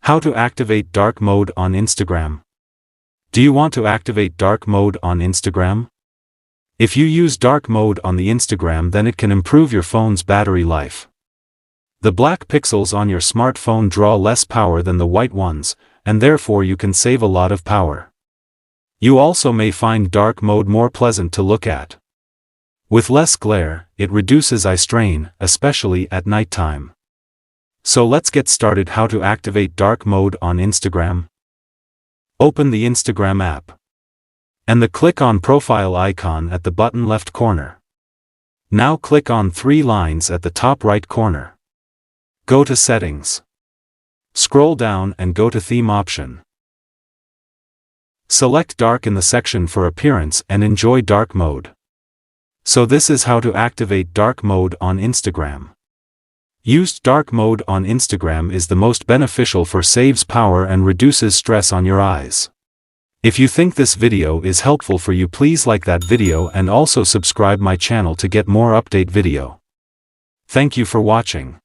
How to activate dark mode on Instagram. Do you want to activate dark mode on Instagram? If you use dark mode on the Instagram, then it can improve your phone's battery life. The black pixels on your smartphone draw less power than the white ones, and therefore you can save a lot of power. You also may find dark mode more pleasant to look at. With less glare, it reduces eye strain, especially at nighttime. So let's get started. How to activate dark mode on Instagram. Open the Instagram app. And then click on profile icon at the bottom left corner. Now click on three lines at the top right corner. Go to Settings. Scroll down and go to Theme option. Select Dark in the section for appearance and enjoy dark mode. So this is how to activate dark mode on Instagram. Used dark mode on Instagram is the most beneficial for saves power and reduces stress on your eyes. If you think this video is helpful for you, please like that video and also subscribe my channel to get more update video. Thank you for watching.